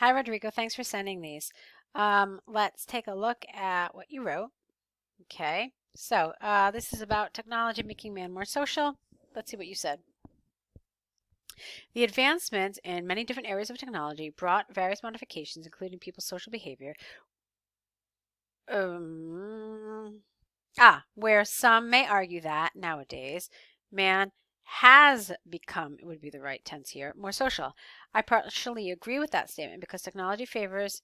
Hi, Rodrigo. Thanks for sending these. Let's take a look at what you wrote. Okay, so this is about technology making man more social. Let's see what you said. The advancements in many different areas of technology brought various modifications, including people's social behavior. Where some may argue that nowadays man has become, it would be the right tense here, more social. I partially agree with that statement because technology favors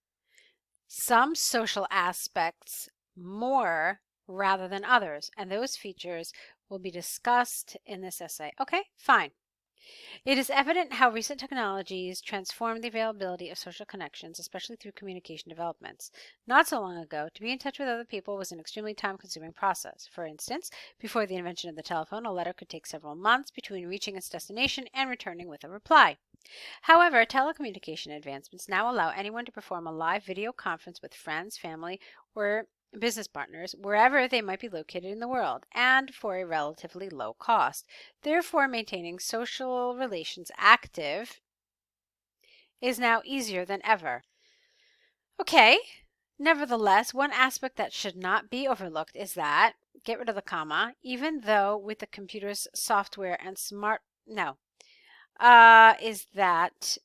some social aspects more rather than others, and those features will be discussed in this essay. Okay, fine. It is evident how recent technologies transform the availability of social connections, especially through communication developments. Not so long ago, to be in touch with other people was an extremely time-consuming process. For instance, before the invention of the telephone, a letter could take several months between reaching its destination and returning with a reply. However, telecommunication advancements now allow anyone to perform a live video conference with friends, family, or business partners wherever they might be located in the world and for a relatively low cost. Therefore, maintaining social relations active is now easier than ever. Okay, nevertheless, one aspect that should not be overlooked is that, get rid of the comma, even though with the computer's software and is that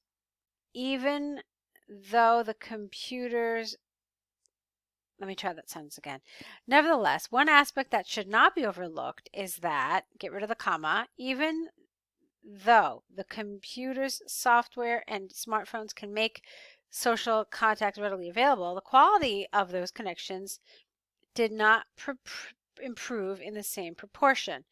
even though the computers, let me try that sentence again. Nevertheless, one aspect that should not be overlooked is that, get rid of the comma, even though the computer's software and smartphones can make social contact readily available, the quality of those connections did not improve in the same proportion.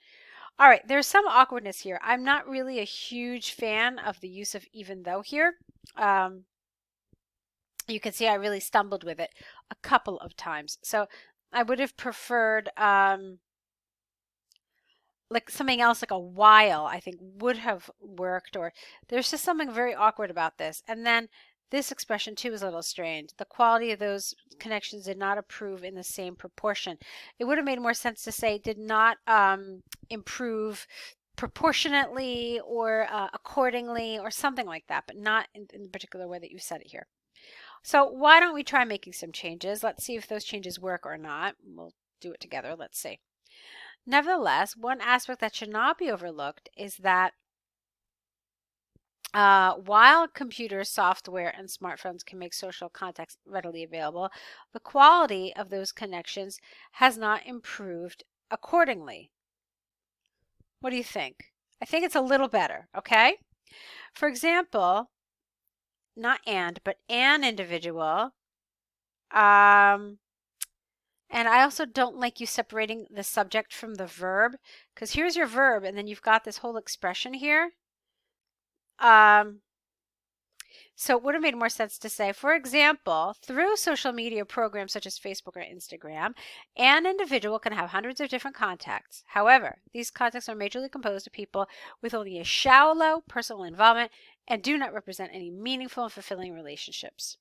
All right, there's some awkwardness here. I'm not really a huge fan of the use of even though here. You can see I really stumbled with it a couple of times. So I would have preferred like something else, like a while, I think would have worked, or there's just something very awkward about this. And then this expression too is a little strange. The quality of those connections did not improve in the same proportion. It would have made more sense to say did not improve proportionately or accordingly or something like that, but not in the particular way that you said it here. So why don't we try making some changes? Let's see if those changes work or not. We'll do it together. Let's see. Nevertheless, one aspect that should not be overlooked is that while computers, software, and smartphones can make social contacts readily available, the quality of those connections has not improved accordingly. What do you think? I think it's a little better, okay? For example, not but an individual. And I also don't like you separating the subject from the verb, because here's your verb, and then you've got this whole expression here. So it would have made more sense to say, for example, through social media programs such as Facebook or Instagram, an individual can have hundreds of different contacts. However, these contacts are majorly composed of people with only a shallow personal involvement and do not represent any meaningful and fulfilling relationships.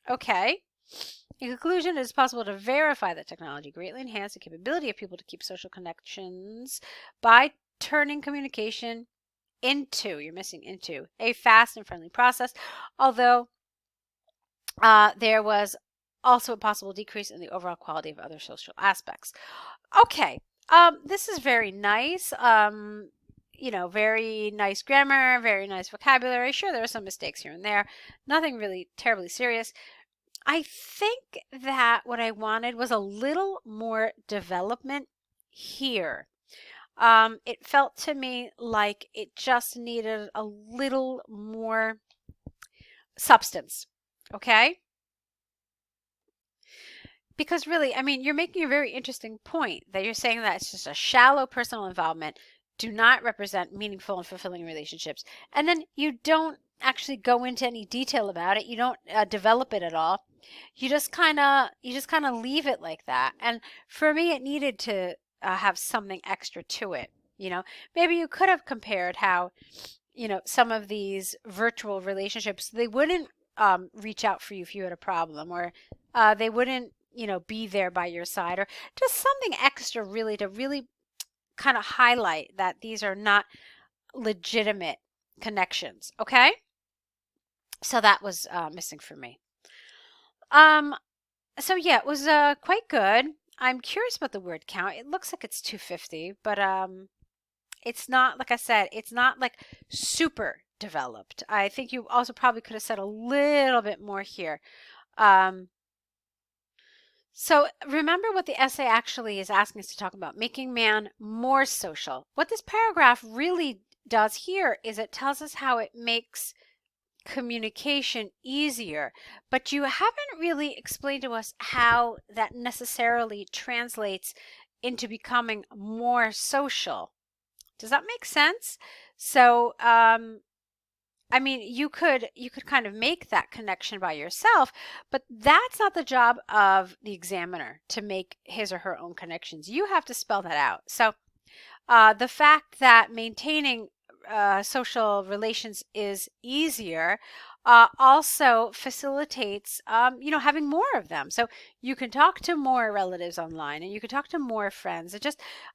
Okay. In conclusion, it is possible to verify that technology greatly enhanced the capability of people to keep social connections by turning communication into a fast and friendly process, although there was also a possible decrease in the overall quality of other social aspects. Okay, this is very nice. Very nice grammar, very nice vocabulary. Sure, there are some mistakes here and there. Nothing really terribly serious. I think that what I wanted was a little more development here. It felt to me like it just needed a little more substance, okay? Because really, I mean, you're making a very interesting point that you're saying that it's just a shallow personal involvement do not represent meaningful and fulfilling relationships. And then you don't actually go into any detail about it. You don't develop it at all. You just kind of leave it like that. And for me, it needed to have something extra to it. Maybe you could have compared how, some of these virtual relationships, they wouldn't reach out for you if you had a problem, or they wouldn't, be there by your side, or just something extra really to really kind of highlight that these are not legitimate connections. Okay. So that was missing for me. So yeah, it was quite good. I'm curious about the word count. It looks like it's 250, but it's not, like I said, it's not like super developed. I think you also probably could have said a little bit more here. So remember what the essay actually is asking us to talk about, making man more social. What this paragraph really does here is it tells us how it makes communication easier, but you haven't really explained to us how that necessarily translates into becoming more social. Does that make sense? So, I mean, you could kind of make that connection by yourself, but that's not the job of the examiner to make his or her own connections. You have to spell that out. So, the fact that maintaining social relations is easier also facilitates, having more of them. So you can talk to more relatives online and you can talk to more friends.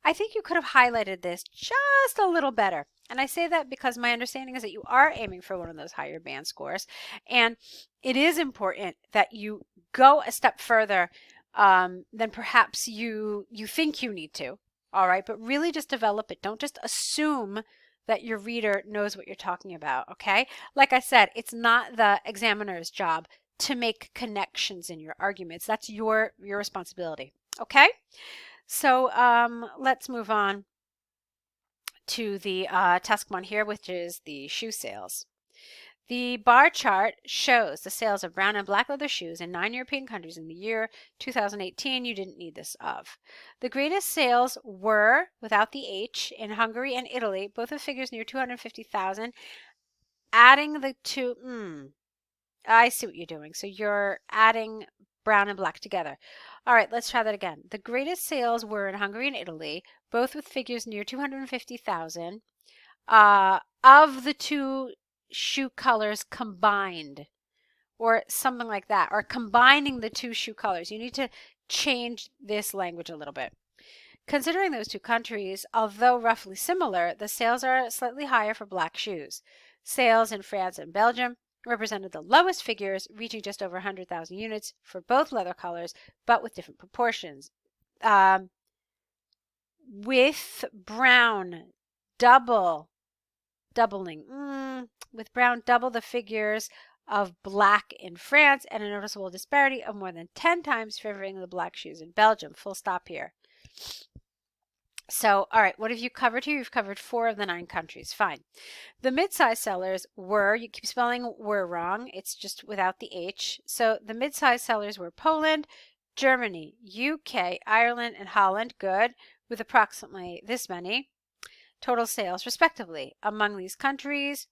I think you could have highlighted this just a little better. And I say that because my understanding is that you are aiming for one of those higher band scores. And it is important that you go a step further than perhaps you think you need to. All right, but really just develop it. Don't just assume that your reader knows what you're talking about, okay? Like I said, it's not the examiner's job to make connections in your arguments. That's your responsibility, okay? So let's move on to the task one here, which is the shoe sales. The bar chart shows the sales of brown and black leather shoes in 9 European countries in the year 2018. You didn't need this of. The greatest sales were, without the H, in Hungary and Italy, both with figures near 250,000. Adding the two, I see what you're doing. So you're adding brown and black together. All right, let's try that again. The greatest sales were in Hungary and Italy, both with figures near 250,000. Of the two shoe colors combined, or something like that, or combining the two shoe colors. You need to change this language a little bit. Considering those two countries, although roughly similar, the sales are slightly higher for black shoes. Sales in France and Belgium represented the lowest figures, reaching just over 100,000 units for both leather colors, but with different proportions. With brown, doubling. With brown, double the figures of black in France, and a noticeable disparity of more than 10 times favoring the black shoes in Belgium. Full stop here. So, all right, what have you covered here? You've covered 4 of the 9 countries. Fine. The mid-size sellers were, you keep spelling were wrong. It's just without the H. So the mid-size sellers were Poland, Germany, UK, Ireland, and Holland. Good. With approximately this many total sales, respectively. Among these countries,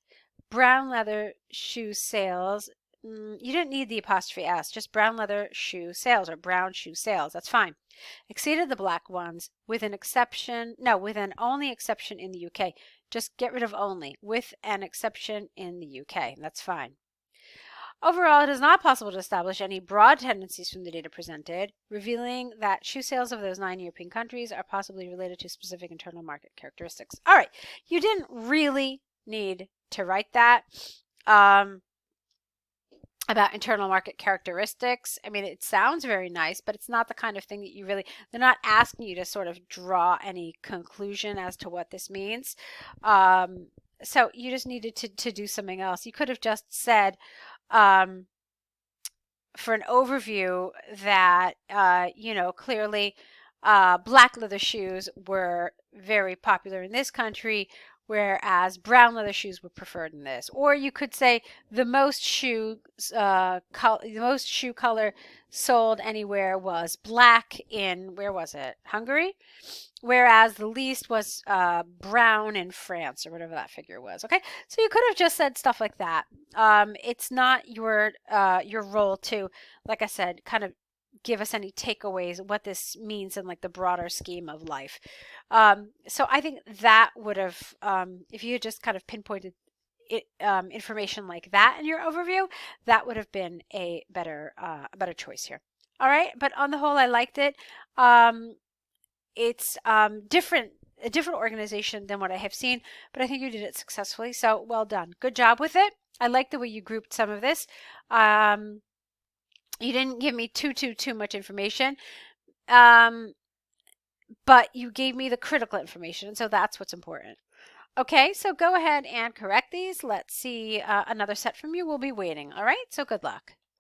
brown leather shoe sales, you didn't need the apostrophe S, just brown leather shoe sales or brown shoe sales. That's fine. Exceeded the black ones with an only exception in the UK. Just get rid of only, with an exception in the UK. That's fine. Overall, it is not possible to establish any broad tendencies from the data presented, revealing that shoe sales of those 9 European countries are possibly related to specific internal market characteristics. All right, you didn't really need to write that about internal market characteristics. I mean, it sounds very nice, but it's not the kind of thing that they're not asking you to sort of draw any conclusion as to what this means. So you just needed to do something else. You could have just said, for an overview that, clearly black leather shoes were very popular in this country, whereas brown leather shoes were preferred in this. Or you could say the most shoe color sold anywhere was black in, where was it? Hungary? Whereas the least was brown in France, or whatever that figure was. Okay, so you could have just said stuff like that. It's not your role to, like I said, kind of give us any takeaways, what this means in like the broader scheme of life. So I think that would have, if you had just kind of pinpointed information like that in your overview, that would have been a better choice here. All right, but on the whole, I liked it. It's a different organization than what I have seen, but I think you did it successfully. So well done. Good job with it. I like the way you grouped some of this. You didn't give me too much information, but you gave me the critical information, so that's what's important. Okay, so go ahead and correct these. Let's see, another set from you will be waiting. All right, so good luck.